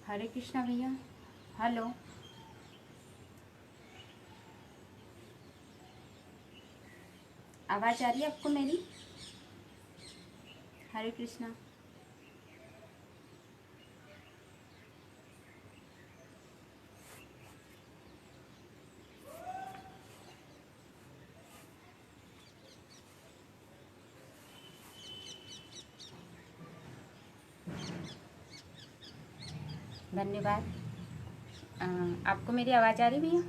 हरे कृष्णा भैया। हेलो। आवाज़ आ रही है आपको मेरी? हरे कृष्णा। धन्यवाद। आपको मेरी आवाज़ आ रही भैया?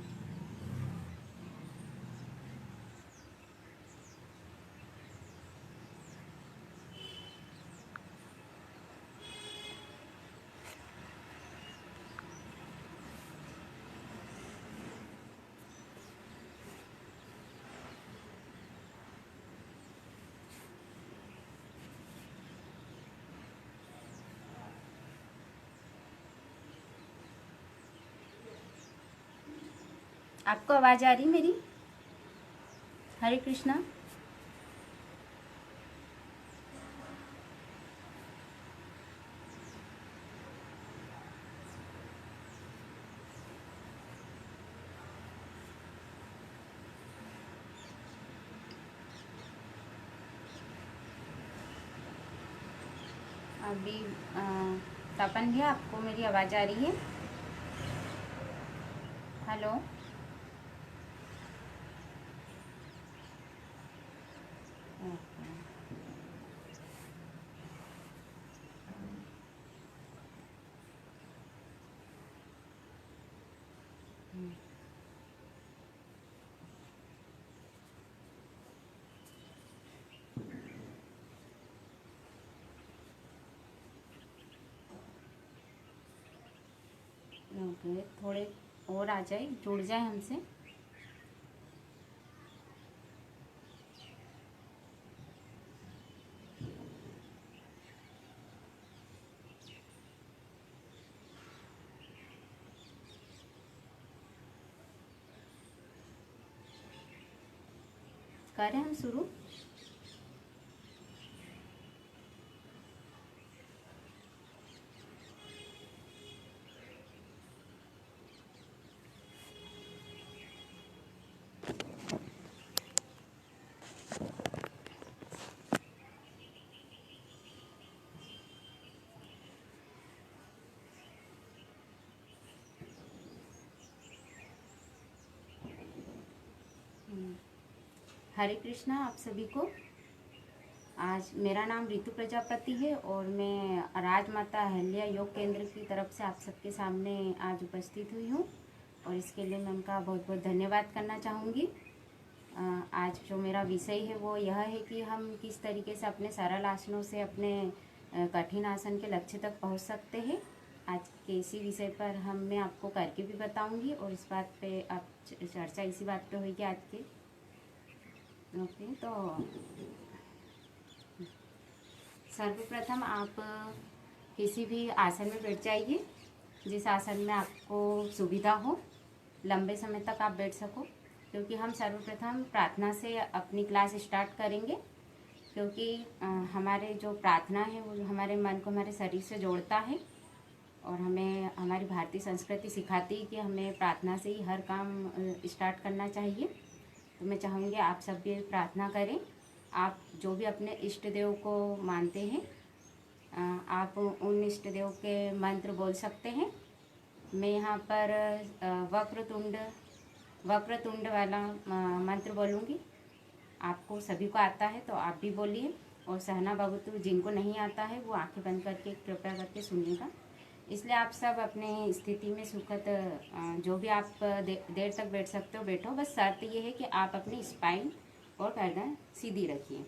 आपको आवाज़ आ रही मेरी? हरे कृष्णा। अभी तपन भैया, आपको मेरी आवाज़ आ रही है? हेलो। ओके, थोड़े और आ जाए, जुड़ जाए हमसे। करें हम शुरू? हरे कृष्णा आप सभी को। आज मेरा नाम रितु प्रजापति है और मैं राजमाता अहिल्या योग केंद्र की तरफ से आप सबके सामने आज उपस्थित हुई हूँ और इसके लिए मैं उनका बहुत बहुत धन्यवाद करना चाहूँगी। आज जो मेरा विषय है वो यह है कि हम किस तरीके से अपने सरल आसनों से अपने कठिन आसन के लक्ष्य तक पहुँच सकते हैं। आज के इसी विषय पर मैं आपको करके भी बताऊँगी और इस बात पे आप चर्चा इसी बात पे होगी आज के। ओके, तो सर्वप्रथम आप किसी भी आसन में बैठ जाइए जिस आसन में आपको सुविधा हो, लंबे समय तक आप बैठ सको। क्योंकि हम सर्वप्रथम प्रार्थना से अपनी क्लास स्टार्ट करेंगे, क्योंकि हमारे जो प्रार्थना है वो हमारे मन को हमारे शरीर से जोड़ता है और हमें हमारी भारतीय संस्कृति सिखाती है कि हमें प्रार्थना से ही हर काम स्टार्ट करना चाहिए। तो मैं चाहूँगी आप सब भी प्रार्थना करें। आप जो भी अपने इष्ट देव को मानते हैं, आप उन इष्ट देव के मंत्र बोल सकते हैं। मैं यहाँ पर वक्रतुंड वाला मंत्र बोलूँगी। आपको सभी को आता है तो आप भी बोलिए, और सहना भवतु जिनको नहीं आता है वो आंखें बंद करके कृपया करके सुनिएगा। इसलिए आप सब अपने स्थिति में सुखद जो भी आप देर तक बैठ सकते हो बैठो। बस शर्त ये है कि आप अपनी स्पाइन और गर्दन सीधी रखिए।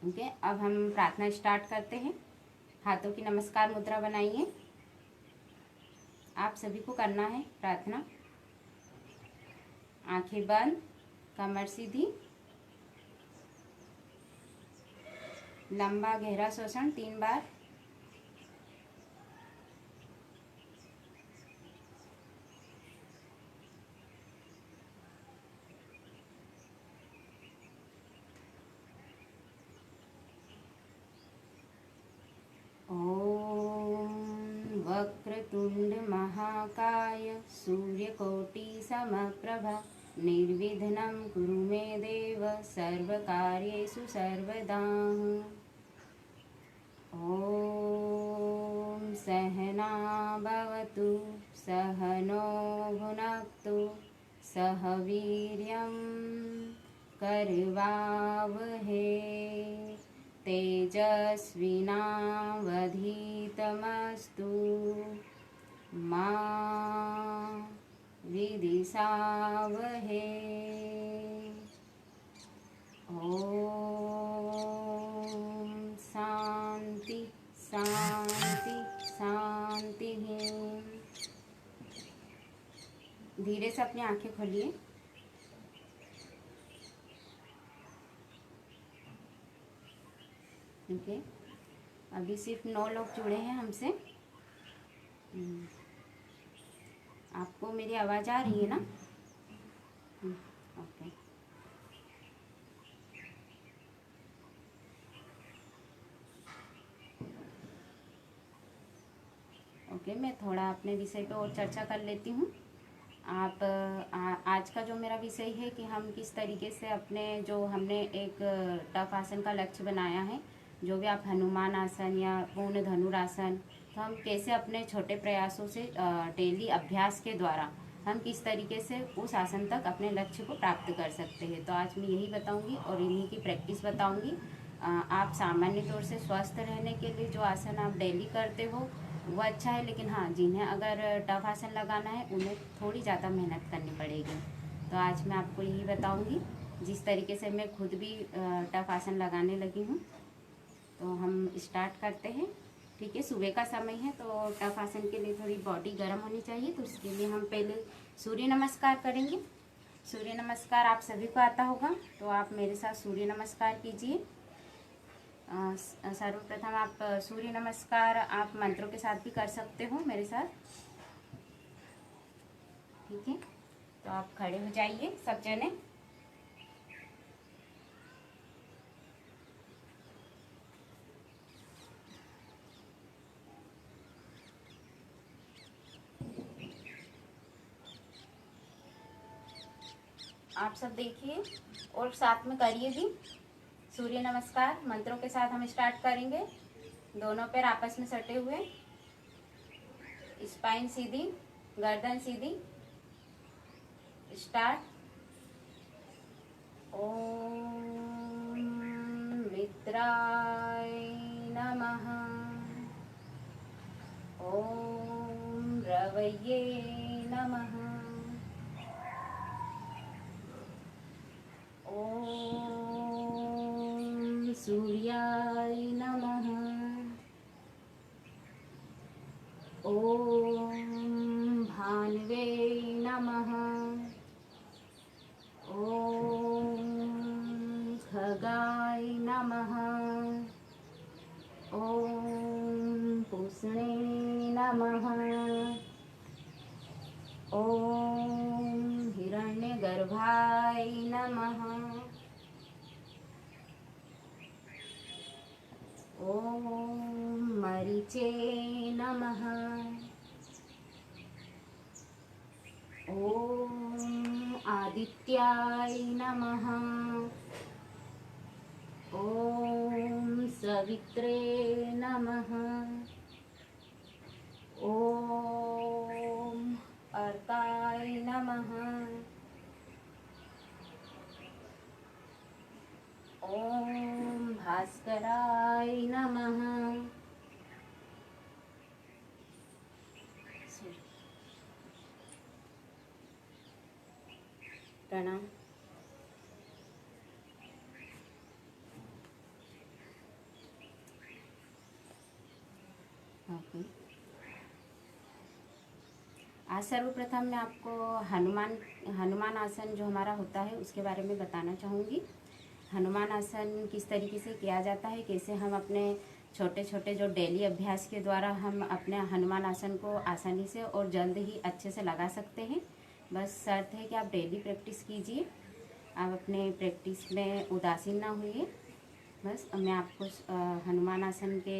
ओके, अब हम प्रार्थना स्टार्ट करते हैं। हाथों की नमस्कार मुद्रा बनाइए। आप सभी को करना है प्रार्थना। आंखें बंद, कमर सीधी, लंबा गहरा श्वसन 3 बार। ॐ वक्रतुण्ड वक्रतुंड महाकाय सूर्यकोटि समप्रभा निर्विघ्नं कुरु मे देव सर्वकार्येषु सर्वदा। ॐ सहना भवतु सहनो भुनक्तु सह वीर्यं करवावहै तेजस्विनावधीतमस्तु मा विद्विषावहै। ॐ शांति शांति शांति। धीरे से अपनी आंखें खोलिए। ओके, अभी सिर्फ 9 लोग जुड़े हैं हमसे। आपको मेरी आवाज़ आ रही है ना? ओके। ओके, मैं थोड़ा अपने विषय पे और चर्चा कर लेती हूँ। आज का जो मेरा विषय है कि हम किस तरीके से अपने जो हमने एक टफ आसन का लक्ष्य बनाया है, जो भी आप हनुमान आसन या पूर्ण धनुरासन, तो हम कैसे अपने छोटे प्रयासों से डेली अभ्यास के द्वारा हम किस तरीके से उस आसन तक अपने लक्ष्य को प्राप्त कर सकते हैं। तो आज मैं यही बताऊंगी और इन्हीं की प्रैक्टिस बताऊंगी। आप सामान्य तौर से स्वस्थ रहने के लिए जो आसन आप डेली करते हो वो अच्छा है, लेकिन हाँ, जिन्हें अगर टफ आसन लगाना है उन्हें थोड़ी ज़्यादा मेहनत करनी पड़ेगी। तो आज मैं आपको यही बताऊंगी जिस तरीके से मैं खुद भी टफ आसन लगाने लगी हूँ। तो हम स्टार्ट करते हैं। ठीक है, सुबह का समय है तो टफ आसन के लिए थोड़ी बॉडी गर्म होनी चाहिए। तो उसके लिए हम पहले सूर्य नमस्कार करेंगे। सूर्य नमस्कार आप सभी को आता होगा, तो आप मेरे साथ सूर्य नमस्कार कीजिए। सर्वप्रथम आप सूर्य नमस्कार आप मंत्रों के साथ भी कर सकते हो मेरे साथ। ठीक है, तो आप खड़े हो जाइए सब जने। आप सब देखिए और साथ में करिए भी सूर्य नमस्कार। मंत्रों के साथ हम स्टार्ट करेंगे। दोनों पैर आपस में सटे हुए, स्पाइन सीधी, गर्दन सीधी। स्टार्ट। ओम मित्राय नमः। ओम रवये नमः। ओम सूर्याय नमः। ओम भानवे नमः। ओम खगाय नमः। ओम पुष्णे नमः। ओम हिरण्यगर्भाय नमः। ओम मरीचे नमः। ओम आदित्याय नमः। ओम सवित्रे नमः। ओम अर्काय नमः। ओम भास्कराय नमः। प्रणाम। ओके, आज सर्वप्रथम मैं आपको हनुमान आसन जो हमारा होता है उसके बारे में बताना चाहूँगी। हनुमान आसन किस तरीके से किया जाता है, कैसे हम अपने छोटे छोटे जो डेली अभ्यास के द्वारा हम अपने हनुमान आसन को आसानी से और जल्द ही अच्छे से लगा सकते हैं। बस शर्त है कि आप डेली प्रैक्टिस कीजिए, आप अपने प्रैक्टिस में उदासीन ना होइए। बस मैं आपको हनुमान आसन के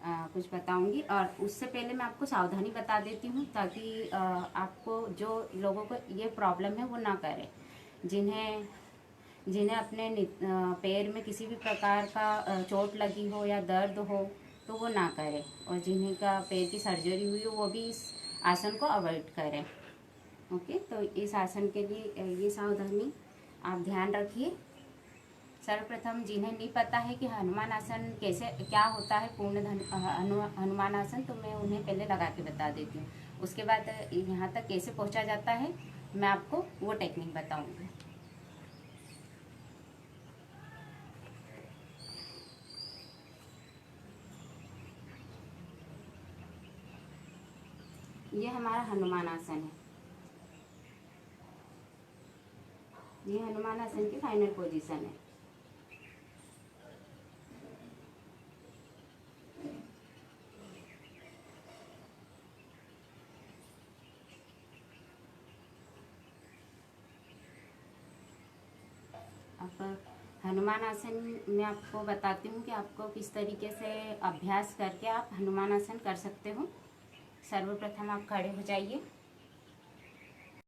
कुछ बताऊंगी। और उससे पहले मैं आपको सावधानी बता देती हूँ ताकि आपको जो लोगों को ये प्रॉब्लम है वो ना करे, जिन्हें जिन्हें अपने पैर में किसी भी प्रकार का चोट लगी हो या दर्द हो तो वो ना करें, और जिन्हें का पैर की सर्जरी हुई हो वो भी इस आसन को अवॉइड करें। ओके, तो इस आसन के लिए ये सावधानी आप ध्यान रखिए। सर्वप्रथम जिन्हें नहीं पता है कि हनुमान आसन कैसे क्या होता है पूर्ण हनुमान आसन, तो मैं उन्हें पहले लगा के बता देती हूँ। उसके बाद यहाँ तक कैसे पहुँचा जाता है मैं आपको वो टेक्निक बताऊँगी। ये हमारा हनुमान आसन है। ये हनुमान आसन की फाइनल पोजीशन है। अब हनुमान आसन में आपको बताती हूँ कि आपको किस तरीके से अभ्यास करके आप हनुमान आसन कर सकते हो। सर्वप्रथम आप खड़े हो जाइए।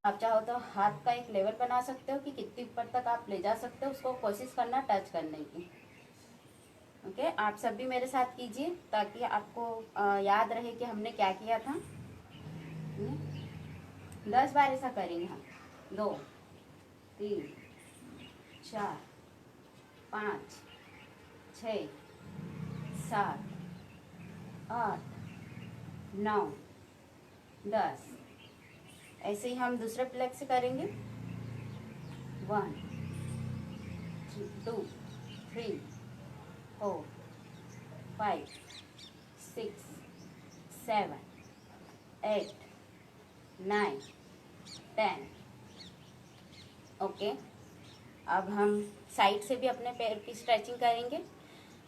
आप चाहो तो हाथ का एक लेवल बना सकते हो कि कितनी ऊपर तक आप ले जा सकते हो, उसको कोशिश करना टच करने की। ओके, आप सब भी मेरे साथ कीजिए ताकि आपको याद रहे कि हमने क्या किया था। 10 बार ऐसा करेंगे हम। 2 3 4 5 6 7 8 9 10। ऐसे ही हम दूसरे प्लेग से करेंगे। 1 2 3 4 5 6 7 8 9 10। ओके, अब हम साइड से भी अपने पैर की स्ट्रेचिंग करेंगे।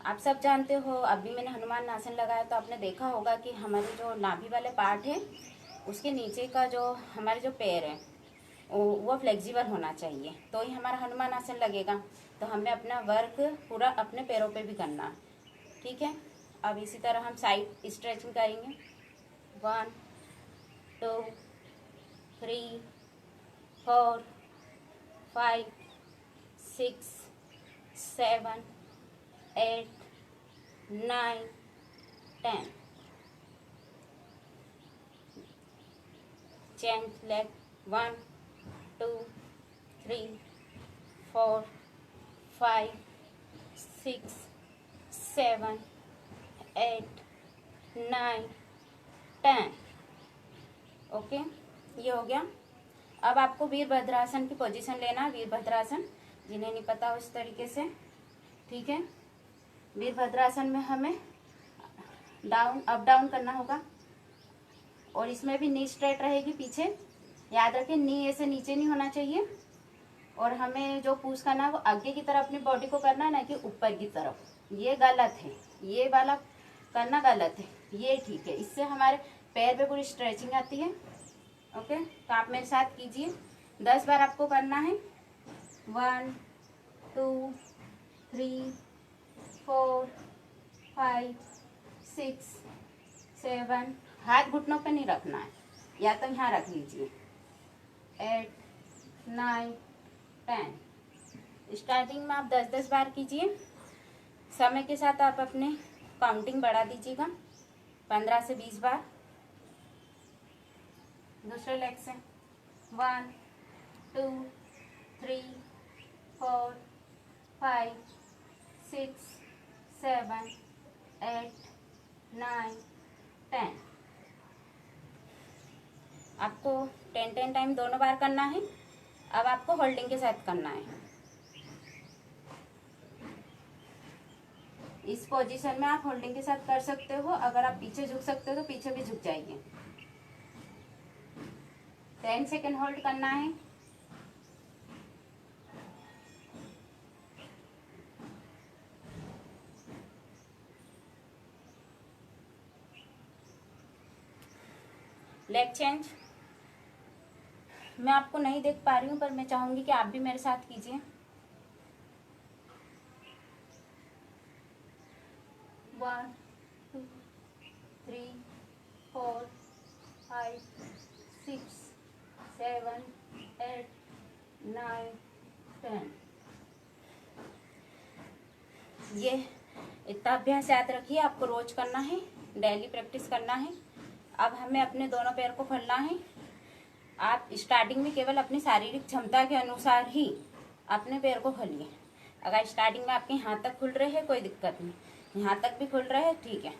आप सब जानते हो, अभी मैंने हनुमान आसन लगाया तो आपने देखा होगा कि हमारे जो नाभि वाले पार्ट है उसके नीचे का जो हमारे जो पैर है वो फ्लेक्सिबल होना चाहिए, तो ही हमारा हनुमान आसन लगेगा। तो हमें अपना वर्क पूरा अपने पैरों पे भी करना है, ठीक है। अब इसी तरह हम साइड स्ट्रेचिंग करेंगे। 1 2 3 4 5 6 7 8 9 10। Change leg. 1 2 3 4 5 6 7 8 9 10। ओके, ये हो गया। अब आपको वीरभद्रासन की पोजीशन लेना है। वीरभद्रासन जिन्हें नहीं पता उस तरीके से, ठीक है। वीरभद्रासन में हमें डाउन अप डाउन करना होगा, और इसमें भी नी स्ट्रेट रहेगी पीछे। याद रखें, नी ऐसे नीचे नहीं होना चाहिए, और हमें जो पुश करना है वो आगे की तरफ अपनी बॉडी को करना है, ना कि ऊपर की तरफ। ये गलत है, ये वाला करना गलत है, ये ठीक है। इससे हमारे पैर पे पूरी स्ट्रेचिंग आती है। ओके, तो आप मेरे साथ कीजिए। 10 बार आपको करना है। 1 2 3 4 5 6 7। हाथ घुटनों पे नहीं रखना है, या तो यहाँ रख लीजिए। 8 9 10। स्टार्टिंग में आप 10-10 बार कीजिए। समय के साथ आप अपने काउंटिंग बढ़ा दीजिएगा, 15 से 20 बार। दूसरे लेग से 1 2 3 4 5 6 7 8 9 10। आपको 10-10 टाइम दोनों बार करना है। अब आपको होल्डिंग के साथ करना है। इस पोजीशन में आप होल्डिंग के साथ कर सकते हो। अगर आप पीछे झुक सकते हो तो पीछे भी झुक जाइए। 10 सेकेंड होल्ड करना है। Leg change. मैं आपको नहीं देख पा रही हूँ, पर मैं चाहूंगी कि आप भी मेरे साथ कीजिए। 1 2 3 4 5 6 7 8 9 10। ये इतना अभ्यास याद रखिए, आपको रोज करना है, डेली प्रैक्टिस करना है। अब हमें अपने दोनों पैर को खोलना है। आप स्टार्टिंग में केवल अपनी शारीरिक क्षमता के अनुसार ही अपने पैर को खोलिए। अगर स्टार्टिंग में आपके यहाँ तक खुल रहे हैं कोई दिक्कत नहीं, यहाँ तक भी खुल रहे हैं ठीक है,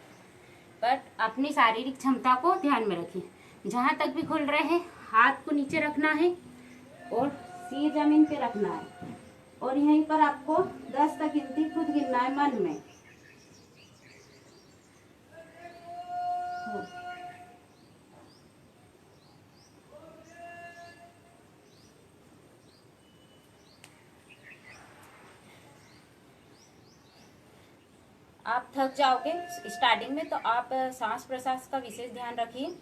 बट अपनी शारीरिक क्षमता को ध्यान में रखिए। जहाँ तक भी खुल रहे हैं हाथ को नीचे रखना है और सिर जमीन पे रखना है, और यहीं पर आपको 10 तक गिनती खुद गिनना है मन में। आप थक जाओगे स्टार्टिंग में, तो आप सांस प्रश्वास का विशेष ध्यान रखिए।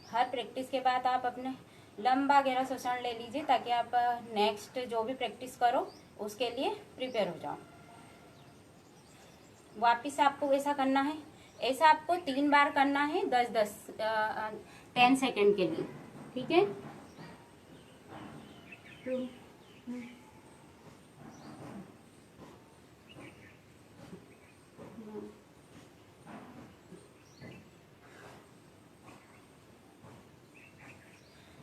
हर प्रैक्टिस के बाद आप अपने लंबा गहरा श्वसन ले लीजिए, ताकि आप नेक्स्ट जो भी प्रैक्टिस करो उसके लिए प्रिपेयर हो जाओ। वापिस आपको ऐसा करना है, ऐसा आपको 3 बार करना है 10 सेकेंड के लिए, ठीक है। 2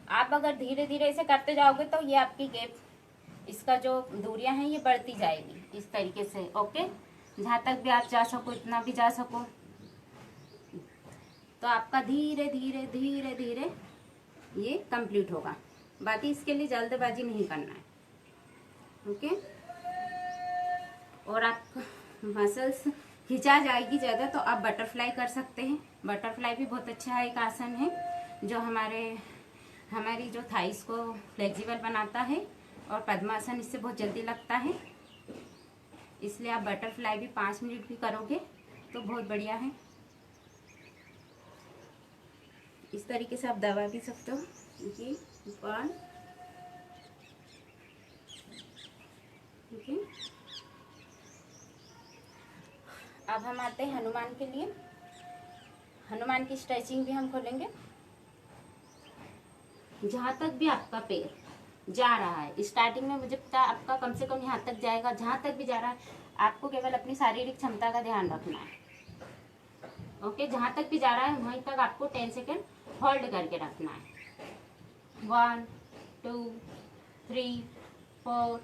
आप अगर धीरे धीरे ऐसे करते जाओगे तो ये आपकी गैप, इसका जो दूरियां हैं ये बढ़ती जाएगी इस तरीके से। ओके, जहाँ तक भी आप जा सको इतना भी जा सको, तो आपका धीरे धीरे धीरे धीरे ये कंप्लीट होगा। बाकी इसके लिए जल्दबाजी नहीं करना है, ओके। और आप मसल्स खिंचा जाएगी ज़्यादा तो आप बटरफ्लाई कर सकते हैं। बटरफ्लाई भी बहुत अच्छा एक आसन है जो हमारी जो थाइस को फ्लेक्सिबल बनाता है, और पद्मासन इससे बहुत जल्दी लगता है, इसलिए आप बटरफ्लाई भी 5 मिनट भी करोगे तो बहुत बढ़िया है। इस तरीके से आप दबा भी सकते हो। जी 1 ओके। अब हम आते हैं हनुमान के लिए। हनुमान की स्ट्रेचिंग भी हम खोलेंगे। जहाँ तक भी आपका पैर जा रहा है, स्टार्टिंग में मुझे पता है आपका कम से कम यहाँ तक जाएगा, जहाँ तक भी जा रहा है आपको केवल अपनी शारीरिक क्षमता का ध्यान रखना है, ओके। जहाँ तक भी जा रहा है वहीं तक आपको 10 सेकेंड होल्ड करके रखना है। 1 2 3 4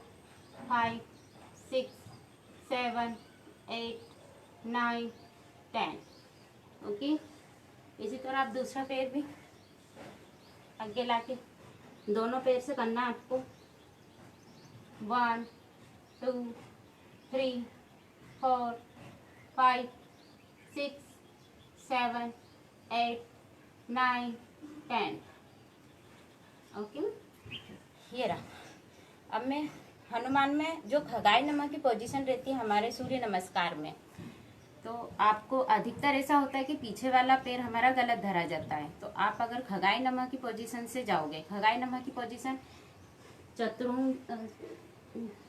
5 6 7 8 9 10, ओके। इसी तरह आप दूसरा पैर भी आगे लाके दोनों पैर से करना है आपको। 1 2 3 4 5 6 7 8 9 10, ओके। ये रहा। अब मैं हनुमान में जो खगाई नमा की पोजीशन रहती है हमारे सूर्य नमस्कार में, तो आपको अधिकतर ऐसा होता है कि पीछे वाला पैर हमारा गलत धरा जाता है। तो आप अगर खगाई नमा की पोजीशन से जाओगे, खगाई नमा की पोजीशन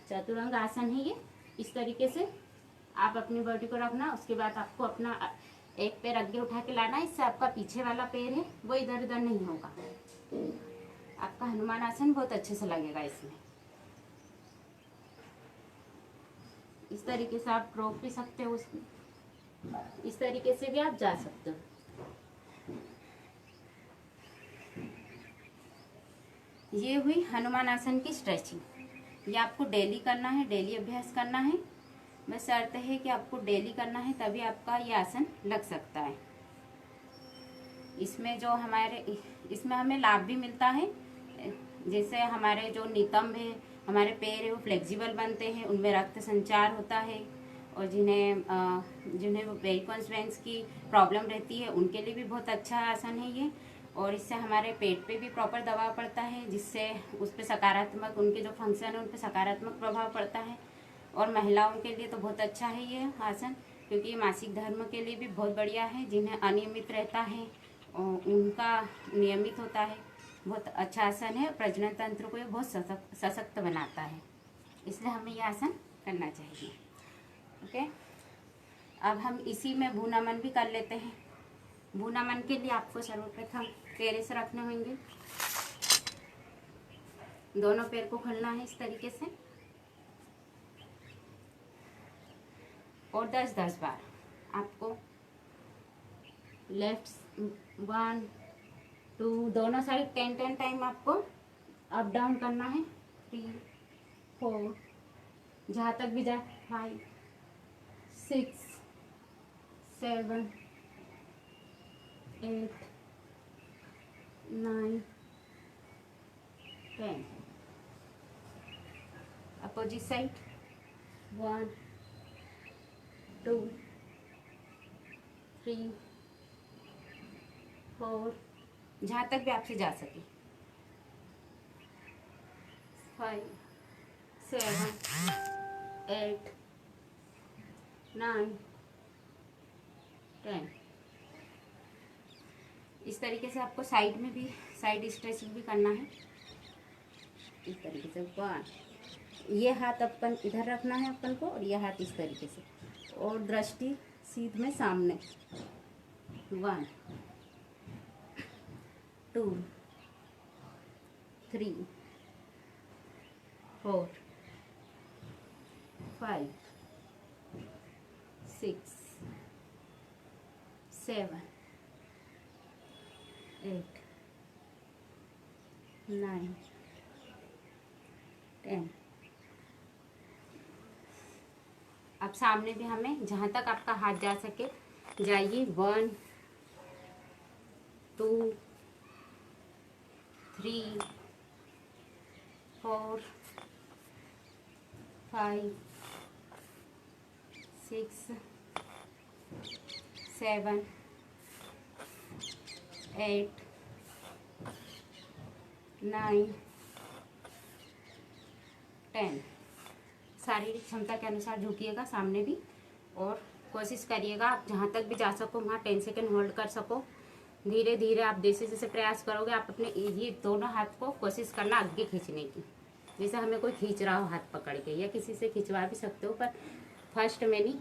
चतुरंग आसन है ये। इस तरीके से आप अपनी बॉडी को रखना, उसके बाद आपको अपना एक पैर आगे उठा के लाना, इससे आपका पीछे वाला पैर है वो इधर उधर नहीं होगा। आपका हनुमान आसन बहुत अच्छे से लगेगा इसमें। इस तरीके से आप रोक भी सकते हो उसमें, इस तरीके से भी आप जा सकते हो। ये हुई हनुमान आसन की स्ट्रेचिंग। ये आपको डेली करना है, डेली अभ्यास करना है। बस शर्त है कि आपको डेली करना है, तभी आपका ये आसन लग सकता है। इसमें हमें लाभ भी मिलता है, जैसे हमारे जो नितंब है, हमारे पैर है वो फ्लेक्सिबल बनते हैं, उनमें रक्त संचार होता है, और जिन्हें वेरिकोस वेन्स की प्रॉब्लम रहती है उनके लिए भी बहुत अच्छा आसन है ये। और इससे हमारे पेट पे भी प्रॉपर दबाव पड़ता है, जिससे उस पर सकारात्मक, उनके जो फंक्शन है उन पर सकारात्मक प्रभाव पड़ता है। और महिलाओं के लिए तो बहुत अच्छा है ये आसन, क्योंकि ये मासिक धर्म के लिए भी बहुत बढ़िया है। जिन्हें अनियमित रहता है उनका नियमित होता है, बहुत अच्छा आसन है। प्रजनन तंत्र को ये बहुत सशक्त बनाता है, इसलिए हमें ये आसन करना चाहिए, ओके। अब हम इसी में भू नमन भी कर लेते हैं। भुनामन के लिए आपको सर्वप्रथम पैर से रखने होंगे, दोनों पैर को खोलना है इस तरीके से और 10-10 बार आपको लेफ्ट 1 2 दोनों साइड 10-10 टाइम आपको अप डाउन करना है। 3 4 जहाँ तक भी जाए 5 6 7 8 9 10। अपोजिट साइड 1 2 3 4 जहाँ तक भी आपसे जा सके 5 7 8 9 10। इस तरीके से आपको साइड में भी साइड स्ट्रेचिंग भी करना है। इस तरीके से 1 ये हाथ अपन इधर रखना है अपन को और ये हाथ इस तरीके से और दृष्टि सीध में सामने 1 2 3 4 5 6 7 8 9 10। अब सामने भी हमें जहाँ तक आपका हाथ जा सके जाइए 1 2 3 4 5 6 7 8 9 10। शारीरिक क्षमता के अनुसार झुकिएगा सामने भी और कोशिश करिएगा आप जहाँ तक भी जा सको वहाँ 10 सेकेंड होल्ड कर सको। धीरे धीरे आप जैसे जैसे प्रयास करोगे आप अपने ये दोनों हाथ को कोशिश करना आगे खींचने की, जैसे हमें कोई खींच रहा हो हाथ पकड़ के, या किसी से खिंचवा भी सकते हो पर फर्स्ट में नहीं,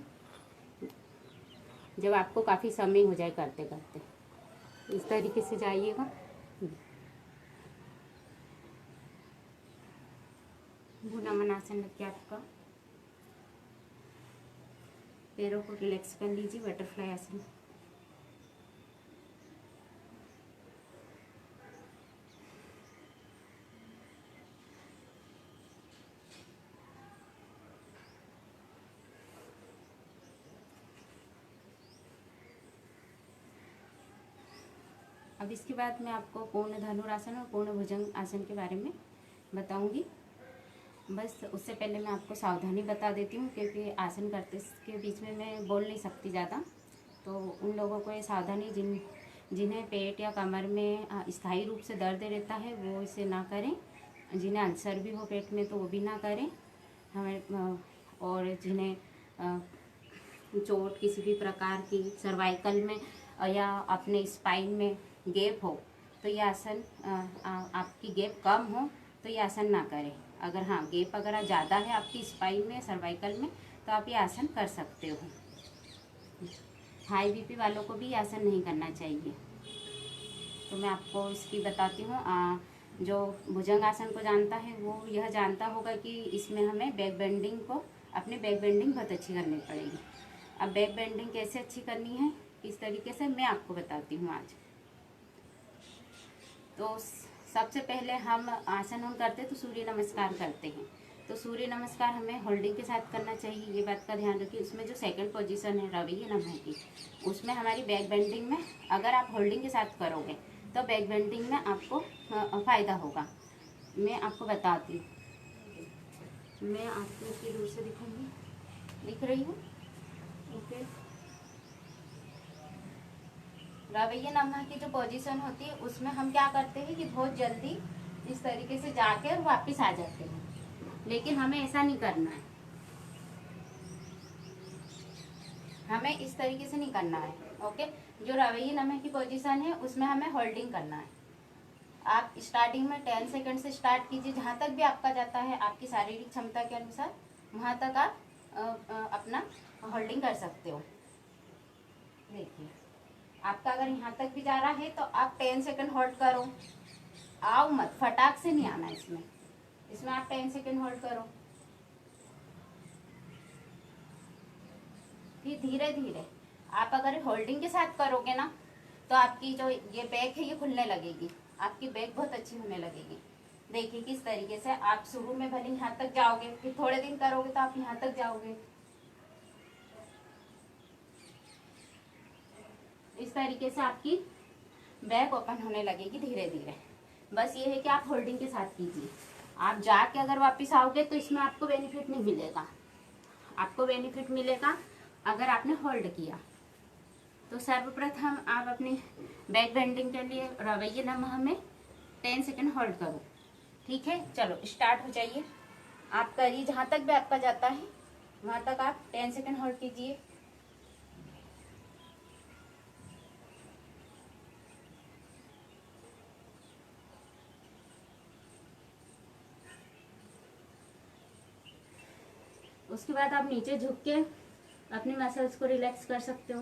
जब आपको काफ़ी समय हो जाए करते करते इस तरीके से जाइएगा। भुनामन आसन लग गया आपका। पैरों को रिलैक्स कर लीजिए, बटरफ्लाई आसन। अब इसके बाद मैं आपको पूर्ण धनुरासन और पूर्ण भुजंग आसन के बारे में बताऊंगी। बस उससे पहले मैं आपको सावधानी बता देती हूँ, क्योंकि आसन करते के बीच में मैं बोल नहीं सकती ज़्यादा, तो उन लोगों को ये सावधानी जिन्हें पेट या कमर में स्थायी रूप से दर्द रहता है वो इसे ना करें, जिन्हें अल्सर भी हो पेट में तो वो भी ना करें हमें, और जिन्हें चोट किसी भी प्रकार की सर्वाइकल में या अपने स्पाइन में गैप हो तो ये आसन आपकी गैप कम हो तो ये आसन ना करें। अगर हाँ गैप अगर ज़्यादा है आपकी स्पाइन में सर्वाइकल में तो आप ये आसन कर सकते हो। हाई बीपी वालों को भी ये आसन नहीं करना चाहिए। तो मैं आपको इसकी बताती हूँ। जो भुजंग आसन को जानता है वो यह जानता होगा कि इसमें हमें बैक बेंडिंग को अपनी बैक बेंडिंग बहुत अच्छी करनी पड़ेगी। अब बैक बेंडिंग कैसे अच्छी करनी है इस तरीके से मैं आपको बताती हूँ आज। तो सबसे पहले हम आसन हम करते तो सूर्य नमस्कार करते हैं, तो सूर्य नमस्कार हमें होल्डिंग के साथ करना चाहिए, ये बात का ध्यान रखिए। उसमें जो सेकंड पोजीशन है रवैये नमः की, उसमें हमारी बैक बेंडिंग में अगर आप होल्डिंग के साथ करोगे तो बैक बेंडिंग में आपको फ़ायदा होगा। मैं आपको बताती हूँ, मैं आपको इसकी दूर से दिखूँगी, दिख रही हूँ ओके। रवैये नमः की जो पोजीशन होती है उसमें हम क्या करते हैं कि बहुत जल्दी इस तरीके से जाके और वापस आ जाते हैं, लेकिन हमें ऐसा नहीं करना है, हमें इस तरीके से नहीं करना है ओके। जो रवैये नमः की पोजीशन है उसमें हमें होल्डिंग करना है। आप स्टार्टिंग में 10 सेकंड से स्टार्ट कीजिए, जहाँ तक भी आपका जाता है आपकी शारीरिक क्षमता के अनुसार वहाँ तक आप अपना होल्डिंग कर सकते हो। देखिए आपका अगर यहाँ तक भी जा रहा है तो आप 10 सेकंड होल्ड करो, आओ मत, फटाक से नहीं आना इसमें, इसमें आप 10 सेकंड होल्ड करो। फिर धीरे धीरे आप अगर होल्डिंग के साथ करोगे ना तो आपकी जो ये बैक है ये खुलने लगेगी, आपकी बैक बहुत अच्छी होने लगेगी। देखिए किस तरीके से आप शुरू में भले यहाँ तक जाओगे, फिर थोड़े दिन करोगे तो आप यहाँ तक जाओगे। इस तरीके से आपकी बैक ओपन होने लगेगी धीरे धीरे। बस ये है कि आप होल्डिंग के साथ कीजिए। आप जाके अगर वापस आओगे तो इसमें आपको बेनिफिट नहीं मिलेगा। आपको बेनिफिट मिलेगा अगर आपने होल्ड किया। तो सर्वप्रथम आप अपनी बैक बेंडिंग के लिए रवैये नमः में 10 सेकंड होल्ड करो। ठीक है, चलो स्टार्ट हो जाइए। आप करिए, जहाँ तक भी आपका जाता है वहाँ तक आप 10 सेकंड होल्ड कीजिए। उसके बाद आप नीचे झुक के अपनी मसल्स को रिलैक्स कर सकते हो।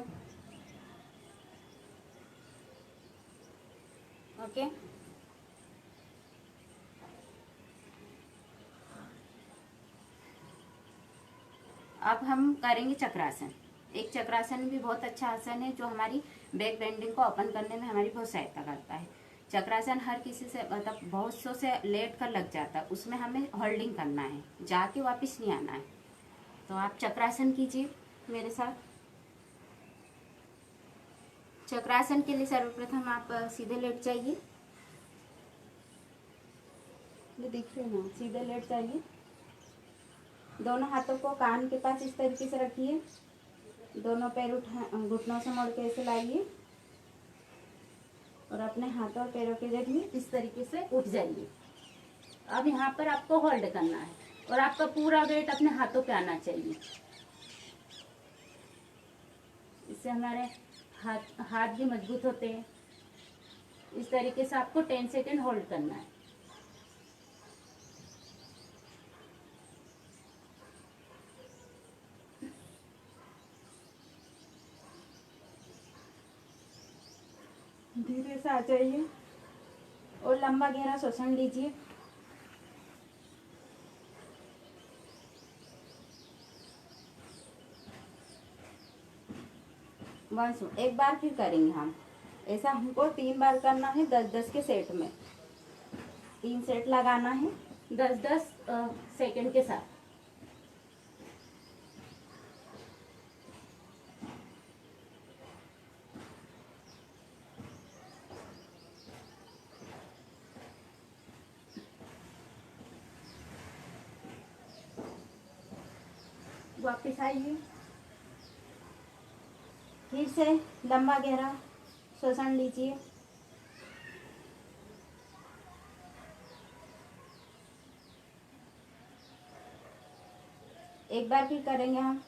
ओके, अब हम करेंगे चक्रासन। एक चक्रासन भी बहुत अच्छा आसन है जो हमारी बैक बेंडिंग को ओपन करने में हमारी बहुत सहायता करता है। चक्रासन हर किसी से मतलब बहुत सौ से लेट कर लग जाता है, उसमें हमें होल्डिंग करना है, जाके वापस नहीं आना है। तो आप चक्रासन कीजिए मेरे साथ। चक्रासन के लिए सर्वप्रथम आप सीधे लेट जाइए। ये देखिए ना, सीधे लेट जाइए। दोनों हाथों को कान के पास इस तरीके से रखिए, दोनों पैर घुटनों से मोड़ के ऐसे लाइए और अपने हाथों और पैरों के जरिए इस तरीके से उठ जाइए। अब यहाँ पर आपको होल्ड करना है और आपका पूरा वेट अपने हाथों पे आना चाहिए। इससे हमारे हाथ हाथ भी मजबूत होते हैं। इस तरीके से आपको 10 सेकेंड होल्ड करना है। धीरे से आ जाइए और लंबा गहरा श्वसन लीजिए। एक बार फिर करेंगे हम, ऐसा हमको 3 बार करना है 10-10 के सेट में। 3 सेट लगाना है 10-10 सेकंड के साथ। वापस आइए, फिर से लंबा गहरा श्वसन लीजिए। एक बार फिर करेंगे हम।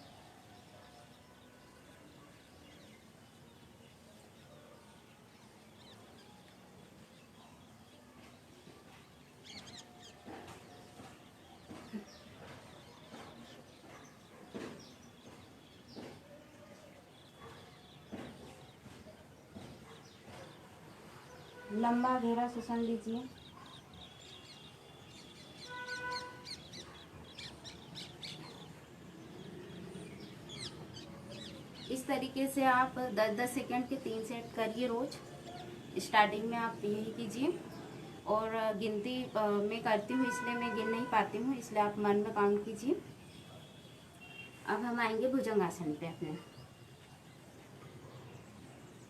लंबा गहरा श्वसन लीजिए। इस तरीके से आप 10-10 सेकंड के 3 सेट करिए रोज। स्टार्टिंग में आप यही कीजिए और गिनती मैं करती हूँ इसलिए मैं गिन नहीं पाती हूँ, इसलिए आप मन में काउंट कीजिए। अब हम आएंगे भुजंगासन पे अपने।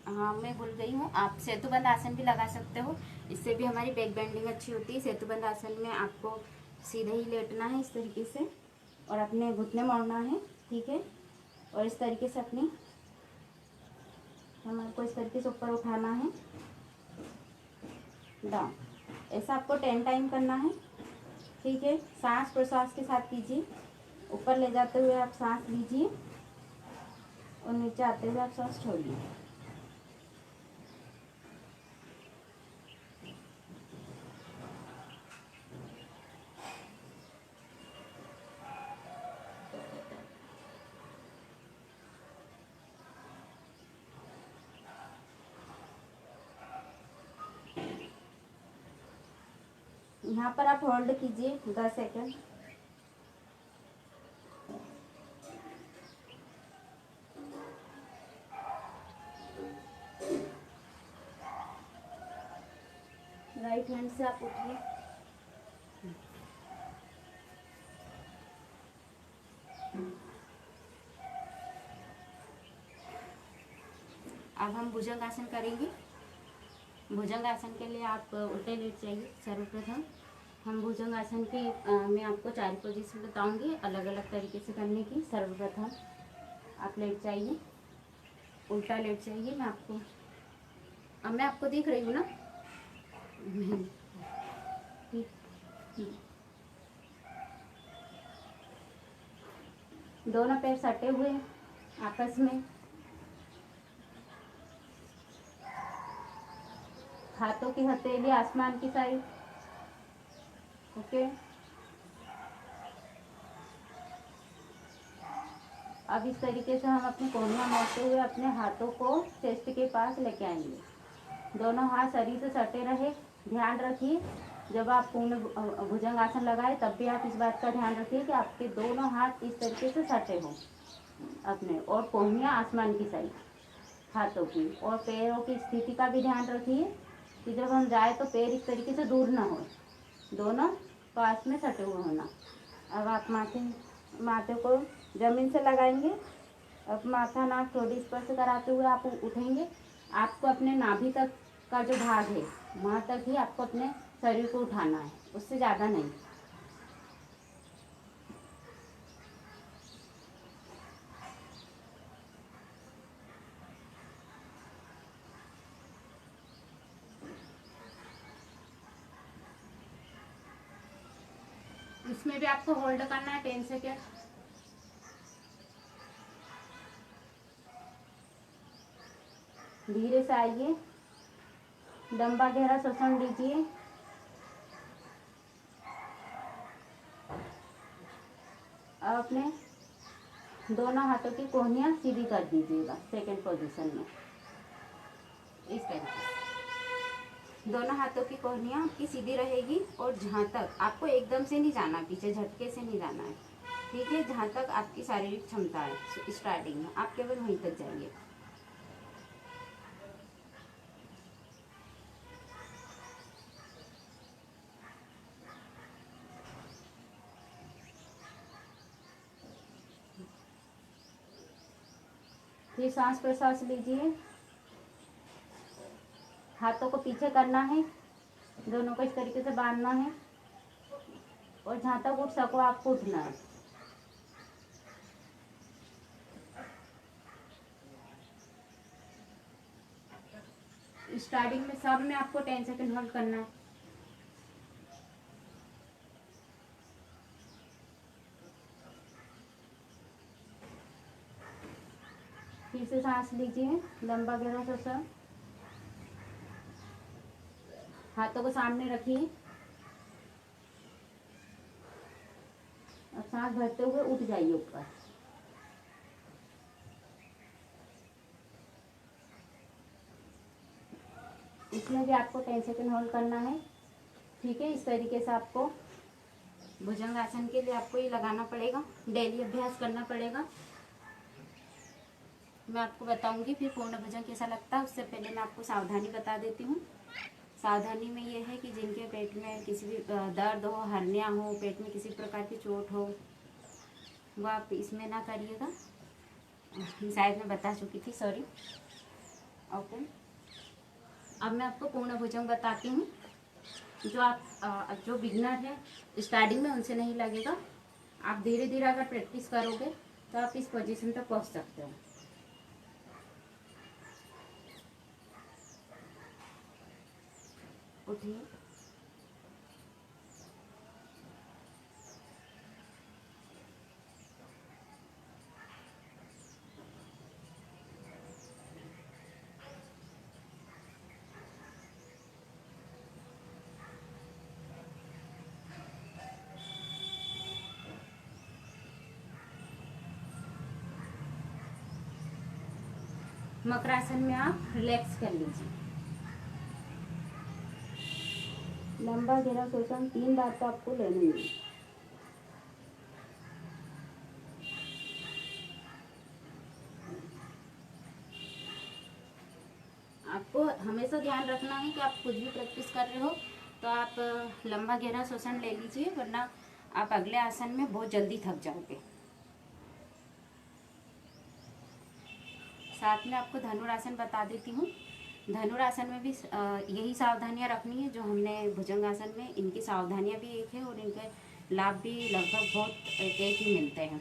हाँ, मैं भूल गई हूँ, आप सेतुबंध आसन भी लगा सकते हो, इससे भी हमारी बैक बेंडिंग अच्छी होती है। सेतुबंध आसन में आपको सीधे ही लेटना है इस तरीके से और अपने घुटने मोड़ना है। ठीक है, और इस तरीके से अपनी हमारे को इस तरीके से ऊपर उठाना है, डाउन। ऐसा आपको 10 टाइम करना है। ठीक है, सांस प्रश्वास के साथ कीजिए। ऊपर ले जाते हुए आप सांस लीजिए और नीचे आते हुए आप सांस छोड़िए। यहाँ पर आप होल्ड कीजिए 10 सेकंड। राइट हैंड से आप उठिए। अब हम भुजंग आसन करेंगे। भुजंग आसन के लिए आप उल्टे लेट जाइए। सर्वप्रथम हम भुजंग आसन के मैं आपको 4 पोजीशन बताऊंगी अलग अलग तरीके से करने की। सर्वप्रथम आप लेट जाइए, उल्टा लेट जाइए। मैं आपको दिख रही हूँ ना? दोनों पैर सटे हुए आपस में, हाथों की हथेली आसमान की साइड। ओके, अब इस तरीके से हम अपनी कोहनियाँ मोड़ते हुए अपने हाथों को चेस्ट के पास लेके आएंगे। दोनों हाथ शरीर से सटे रहे। ध्यान रखिए जब आप पूर्ण भुजंग आसन लगाए तब भी आप इस बात का ध्यान रखिए कि आपके दोनों हाथ इस तरीके से सटे हों अपने, और कोहनियाँ आसमान की साइड हाथों की। और पैरों की स्थिति का भी ध्यान रखिए कि जब हम जाए तो पैर इस तरीके से दूर ना हो, दोनों पास में सटे हुए होना। अब आप माथे को जमीन से लगाएंगे। अब माथा नाक थोड़ी स्पर्श कराते हुए आप उठेंगे। आपको अपने नाभि तक का जो भाग है वहाँ तक ही आपको अपने शरीर को उठाना है, उससे ज़्यादा नहीं। इसमें भी आपको होल्ड करना है 10 सेकेंड। धीरे से आइए, लंबा गहरा श्वसन लीजिए। अब अपने दोनों हाथों की कोहनियाँ सीधी कर दीजिएगा सेकेंड पोजीशन में। इस तरीके से दोनों हाथों की कोहनियाँ आपकी सीधी रहेगी। और जहाँ तक आपको एकदम से नहीं जाना, पीछे झटके से नहीं जाना है, ठीक है? जहाँ तक आपकी शारीरिक क्षमता है स्टार्टिंग में, आप केवल वहीं तक जाइए। फिर सांस प्रश्वास लीजिए। हाथों को पीछे करना है, दोनों को इस तरीके से बांधना है, और जहाँ तक उठ सको आपको उठना है। स्टार्टिंग में सब में आपको 10 सेकेंड होल्ड करना है। फिर से सांस लीजिए, लंबा गहरा श्वसन। हाथों को सामने रखिए और सांस भरते हुए उठ जाइए ऊपर। इसमें भी आपको 10 सेकेंड होल्ड करना है, ठीक है? इस तरीके से आपको भुजंग आसन के लिए आपको ये लगाना पड़ेगा, डेली अभ्यास करना पड़ेगा। मैं आपको बताऊंगी फिर पूर्ण भुजंग कैसा लगता है। उससे पहले मैं आपको सावधानी बता देती हूँ। सावधानी में ये है कि जिनके पेट में किसी भी दर्द हो, हर्निया हो, पेट में किसी प्रकार की चोट हो, वो आप इसमें ना करिएगा। शायद मैं बता चुकी थी, सॉरी। ओके, अब मैं आपको पूर्ण भुजंग बताती हूँ। जो बिगनर है स्टार्टिंग में उनसे नहीं लगेगा। आप धीरे धीरे अगर प्रैक्टिस करोगे तो आप इस पोजीशन तक पहुँच सकते हो। उठिए, मकरासन में आप रिलैक्स कर लीजिए। लंबा गहरा श्वसन 3 बार तो आपको लेनी है। आपको हमेशा ध्यान रखना है कि आप कुछ भी प्रैक्टिस कर रहे हो तो आप लंबा गहरा श्वसन ले लीजिए, वरना आप अगले आसन में बहुत जल्दी थक जाओगे। साथ में आपको धनुरासन बता देती हूँ। धनुरासन में भी यही सावधानियां रखनी है जो हमने भुजंगासन में, इनकी सावधानियां भी एक है और इनके लाभ भी लगभग बहुत एक ही मिलते हैं।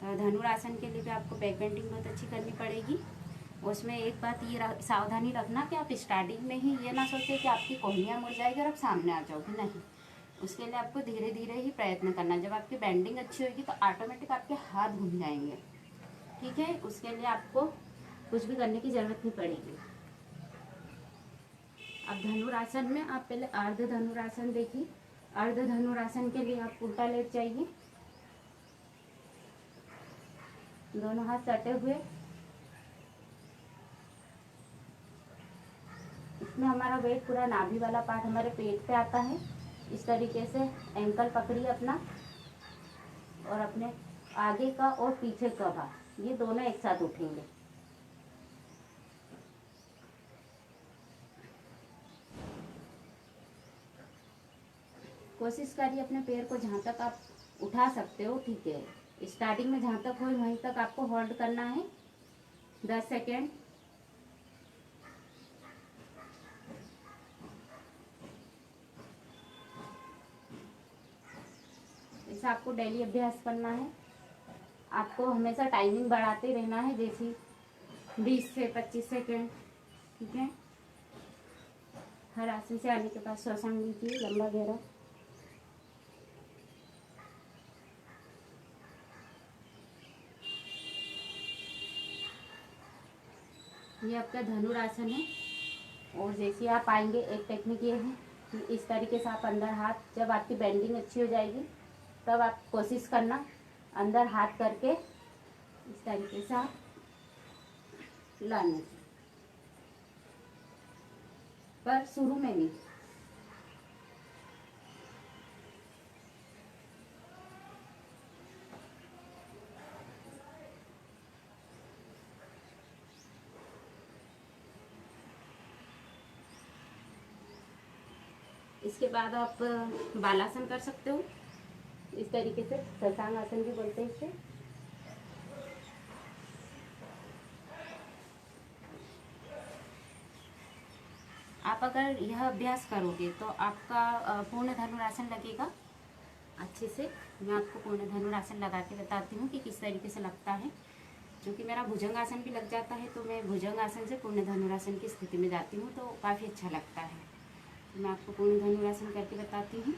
तो धनुरासन के लिए भी आपको बैक बेंडिंग बहुत अच्छी करनी पड़ेगी। उसमें एक बात ये सावधानी रखना कि आप स्टार्टिंग में ही ये ना सोचें कि आपकी कोहनियाँ मुड़ जाएगी और आप सामने आ जाओगे, नहीं। उसके लिए आपको धीरे धीरे ही प्रयत्न करना। जब आपकी बेंडिंग अच्छी होगी तो ऑटोमेटिक आपके हाथ घूम जाएंगे, ठीक है। उसके लिए आपको कुछ भी करने की ज़रूरत नहीं पड़ेगी। अब धनुरासन में आप पहले अर्ध धनुरासन देखिए। अर्ध धनुरासन के लिए आप उल्टा लेट जाइए, दोनों हाथ सटे हुए। इसमें हमारा वेट पूरा नाभि वाला पार्ट हमारे पेट पे आता है। इस तरीके से एंकल पकड़िए अपना, और अपने आगे का और पीछे का भाग ये दोनों एक साथ उठेंगे। कोशिश करिए अपने पैर को जहाँ तक आप उठा सकते हो, ठीक है। स्टार्टिंग में जहाँ तक हो वहीं तक आपको होल्ड करना है 10 सेकेंड। ऐसा आपको डेली अभ्यास करना है। आपको हमेशा टाइमिंग बढ़ाते रहना है, जैसे 20 से 25 सेकेंड, ठीक है। हर आसन से आने के बाद श्वसन लीजिए लंबा गहरा। ये आपका धनुरासन है। और जैसे आप आएंगे, एक टेक्निक ये है कि इस तरीके से आप अंदर हाथ, जब आपकी बेंडिंग अच्छी हो जाएगी तब आप कोशिश करना अंदर हाथ करके इस तरीके से आप लाने, पर शुरू में नहीं। इसके बाद आप बालासन कर सकते हो इस तरीके से, शशांक आसन भी बोलते हैं इसे। आप अगर यह अभ्यास करोगे तो आपका पूर्ण धनुरासन लगेगा अच्छे से। मैं आपको पूर्ण धनुरासन लगा के बताती हूँ कि किस तरीके से लगता है। क्योंकि मेरा भुजंगासन भी लग जाता है तो मैं भुजंगासन से पूर्ण धनुरासन की स्थिति में जाती हूँ तो काफ़ी अच्छा लगता है। तो मैं आपको पूर्ण धनुरासन करके बताती हूँ।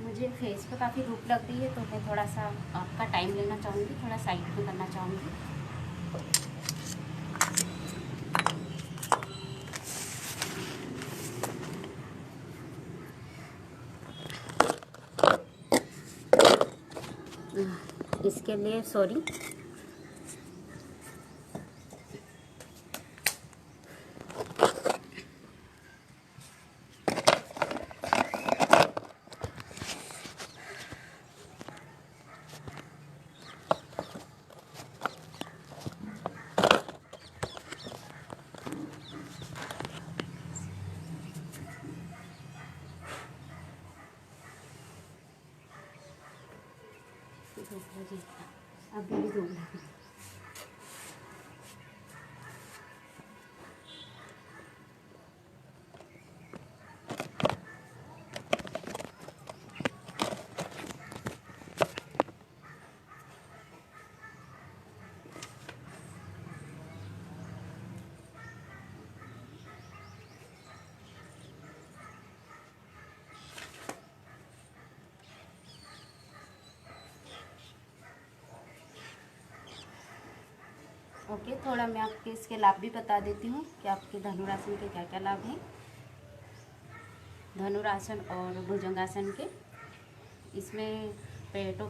मुझे फेस पे काफ़ी धूप लग रही है तो मैं थोड़ा सा आपका टाइम लेना चाहूँगी, थोड़ा साइड में करना चाहूँगी। इसके लिए सॉरी। अभी भी धूप लगी। ओके, थोड़ा मैं आपके इसके लाभ भी बता देती हूँ कि आपके धनुरासन के क्या क्या लाभ हैं। धनुरासन और भुजंगासन के, इसमें पेटों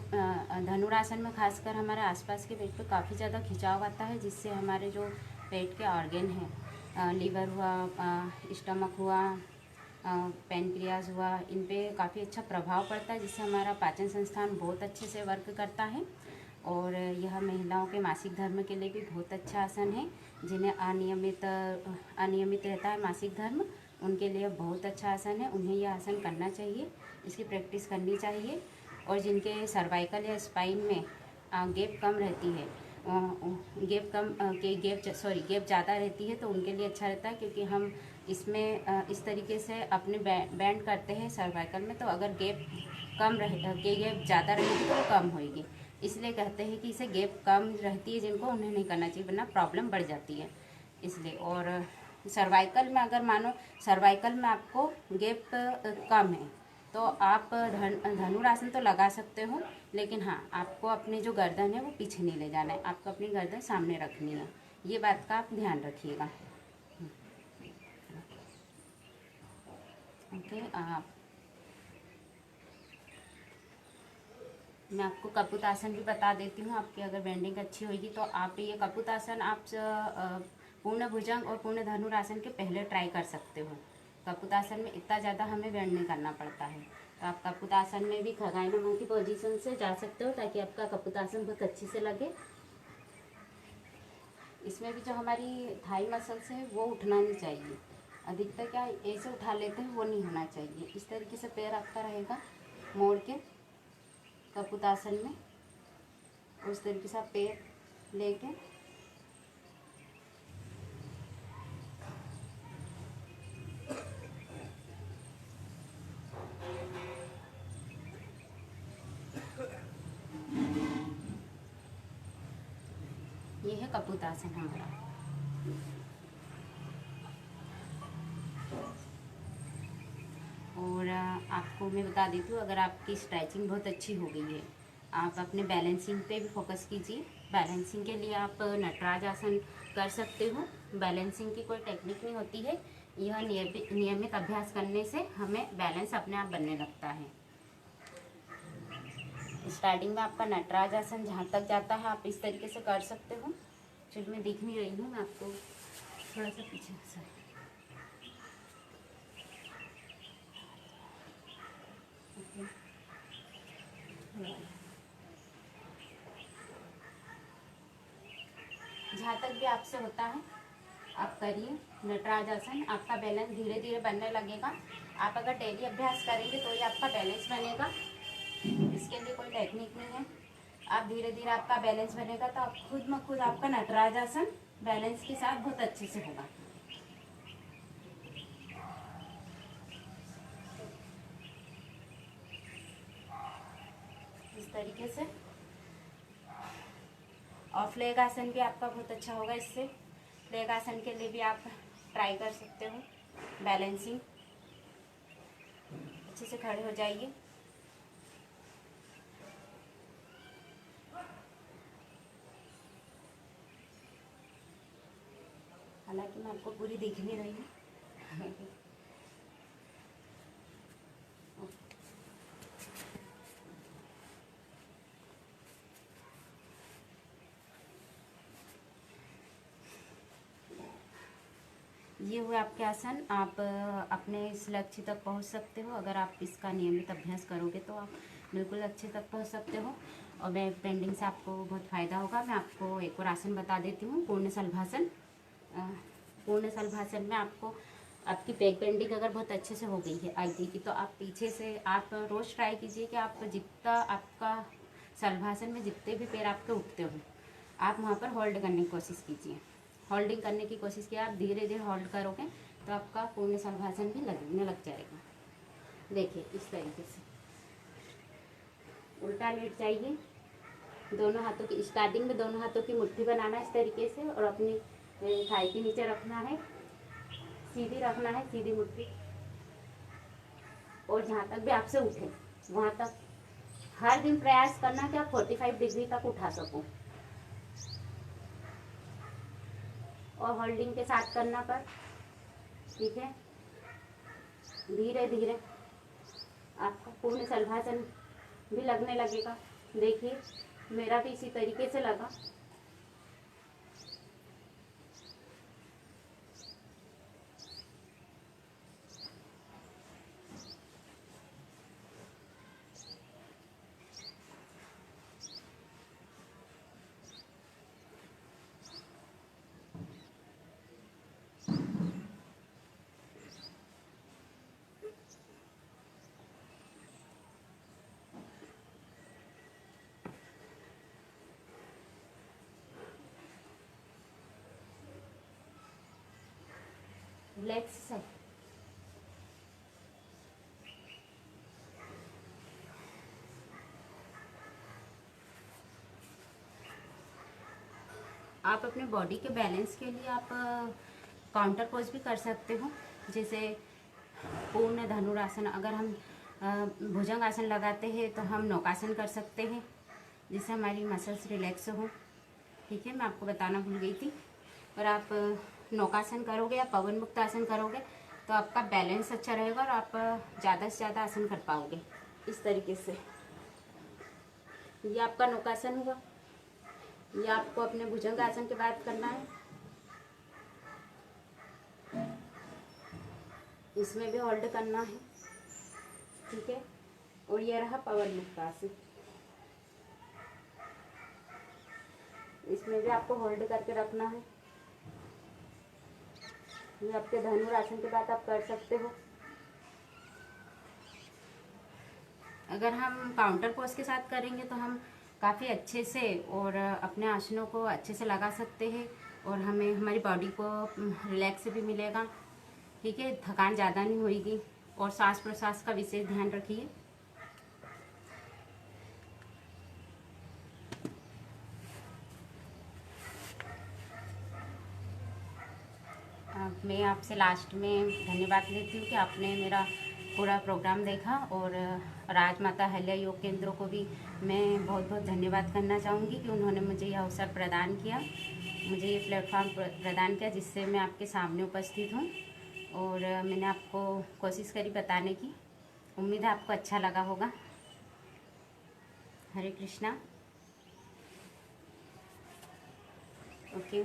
धनुरासन में खासकर हमारे आसपास के पेट पे काफ़ी ज़्यादा खिंचाव आता है, जिससे हमारे जो पेट के ऑर्गन हैं, लीवर हुआ, स्टमक हुआ, पैनक्रियाज हुआ, इन पे काफ़ी अच्छा प्रभाव पड़ता है, जिससे हमारा पाचन संस्थान बहुत अच्छे से वर्क करता है। और यह महिलाओं के मासिक धर्म के लिए भी बहुत अच्छा आसन है। जिन्हें अनियमित रहता है मासिक धर्म, उनके लिए बहुत अच्छा आसन है, उन्हें यह आसन करना चाहिए, इसकी प्रैक्टिस करनी चाहिए। और जिनके सर्वाइकल या स्पाइन में गैप कम रहती है, गैप ज़्यादा रहती है, तो उनके लिए अच्छा रहता है, क्योंकि हम इसमें इस तरीके से अपने बैंड करते हैं सर्वाइकल में, तो अगर गैप गैप ज़्यादा रहेगी तो कम होएगी, इसलिए कहते हैं कि इसे गैप कम रहती है जिनको, उन्हें नहीं करना चाहिए, वरना प्रॉब्लम बढ़ जाती है इसलिए। और सर्वाइकल में अगर मानो सर्वाइकल में आपको गैप कम है, तो आप धनुरासन तो लगा सकते हो, लेकिन हाँ, आपको अपनी जो गर्दन है वो पीछे नहीं ले जाना है, आपको अपनी गर्दन सामने रखनी है, ये बात का आप ध्यान रखिएगा। ओके, मैं आपको कपूतासन भी बता देती हूँ। आपकी अगर बेंडिंग अच्छी होगी तो आप ये कपूतासन आप पूर्ण भुजंग और पूर्ण धनुरासन के पहले ट्राई कर सकते हो। कपूतासन में इतना ज़्यादा हमें बेंड नहीं करना पड़ता है, तो आप कपूतासन में भी खगाई नमा की पोजीशन से जा सकते हो, ताकि आपका कपूतासन बहुत अच्छे से लगे। इसमें भी जो हमारी थाई मसल्स है वो उठना नहीं चाहिए, अधिकतर क्या ऐसे उठा लेते हैं, वो नहीं होना चाहिए। इस तरीके से पैर आपका रहेगा मोड़ के कपूतासन में, उस तरीके से आप पैर लेके ये है कपूतासन हमारा। और आपको मैं बता देती हूँ, अगर आपकी स्ट्रेचिंग बहुत अच्छी हो गई है, आप अपने बैलेंसिंग पे भी फोकस कीजिए। बैलेंसिंग के लिए आप नटराज आसन कर सकते हो। बैलेंसिंग की कोई टेक्निक नहीं होती है, यह नियमित अभ्यास करने से हमें बैलेंस अपने आप बनने लगता है। स्टार्टिंग में आपका नटराज आसन जहाँ तक जाता है आप इस तरीके से कर सकते हो। चलिए, मैं दिख नहीं रही हूँ, मैं आपको थोड़ा सा पीछे से जहाँ तक भी आपसे होता है आप करिए नटराज आसन। आपका बैलेंस धीरे धीरे बनने लगेगा। आप अगर डेली अभ्यास करेंगे तो ही आपका बैलेंस बनेगा, इसके लिए कोई टेक्निक नहीं है। आप धीरे धीरे आपका बैलेंस बनेगा, तो आप खुद में खुद आपका नटराज आसन बैलेंस के साथ बहुत अच्छे से होगा। इस तरीके से। और फ्लैग आसन भी आपका बहुत अच्छा होगा इससे। फ्लैग आसन के लिए भी आप ट्राई कर सकते हो। बैलेंसिंग अच्छे से खड़े हो जाइए। हालांकि मैं आपको पूरी दिख नहीं रही हूँ। ये हुए आपके आसन। आप अपने इस लक्ष्य तक पहुंच सकते हो। अगर आप इसका नियमित अभ्यास करोगे तो आप बिल्कुल लक्ष्य तक पहुंच सकते हो, और बैक बेंडिंग से आपको बहुत फ़ायदा होगा। मैं आपको एक और आसन बता देती हूँ, पूर्ण शलभासन। पूर्ण शलभासन में आपको आपकी बैक बेंडिंग अगर बहुत अच्छे से हो गई है आईटी की, तो आप पीछे से आप रोज़ ट्राई कीजिए कि आप जितना आपका शलभासन में जितने भी पैर आपके उठते हो आप वहाँ पर होल्ड करने की कोशिश कीजिए। होल्डिंग करने की कोशिश किया, आप धीरे धीरे होल्ड करोगे तो आपका पूर्ण शलभासन भी लगने लग जाएगा। देखिए इस तरीके से उल्टा लेट जाइए। दोनों हाथों की स्टार्टिंग में दोनों हाथों की मुट्ठी बनाना है इस तरीके से, और अपनी थाई के नीचे रखना है, सीधी रखना है, सीधी मुट्ठी। और जहाँ तक भी आपसे उठे वहाँ तक हर दिन प्रयास करना कि आप 45 डिग्री तक उठा सको, और होल्डिंग के साथ करना पर। ठीक है, धीरे धीरे आपका पूर्ण शलभासन भी लगने लगेगा। देखिए मेरा भी इसी तरीके से लगा। लेग्स से आप अपने बॉडी के बैलेंस के लिए आप काउंटर पोज भी कर सकते हो, जैसे पूर्ण धनुरासन। अगर हम भुजंग आसन लगाते हैं तो हम नौकासन कर सकते हैं, जिससे हमारी मसल्स रिलैक्स हो। ठीक है, मैं आपको बताना भूल गई थी। और आप नौकासन करोगे या पवन मुक्त आसन करोगे तो आपका बैलेंस अच्छा रहेगा और आप ज़्यादा से ज़्यादा आसन कर पाओगे। इस तरीके से ये आपका नौकासन हुआ। ये आपको अपने भुजंग आसन के बाद करना है। इसमें भी होल्ड करना है। ठीक है, और ये रहा पवन मुक्त आसन। इसमें भी आपको होल्ड करके रखना है। ये आपके धनुरासन के बाद आप कर सकते हो। अगर हम काउंटर पोज के साथ करेंगे तो हम काफ़ी अच्छे से और अपने आसनों को अच्छे से लगा सकते हैं, और हमें हमारी बॉडी को रिलैक्स भी मिलेगा। ठीक है, थकान ज़्यादा नहीं होगी। और सांस प्रश्वास का विशेष ध्यान रखिए। मैं आपसे लास्ट में धन्यवाद देती हूँ कि आपने मेरा पूरा प्रोग्राम देखा, और राजमाता अहिल्या योग केंद्रों को भी मैं बहुत बहुत धन्यवाद करना चाहूँगी कि उन्होंने मुझे यह अवसर प्रदान किया, मुझे ये प्लेटफॉर्म प्रदान किया, जिससे मैं आपके सामने उपस्थित हूँ। और मैंने आपको कोशिश करी बताने की। उम्मीद है आपको अच्छा लगा होगा। हरे कृष्णा। ओके।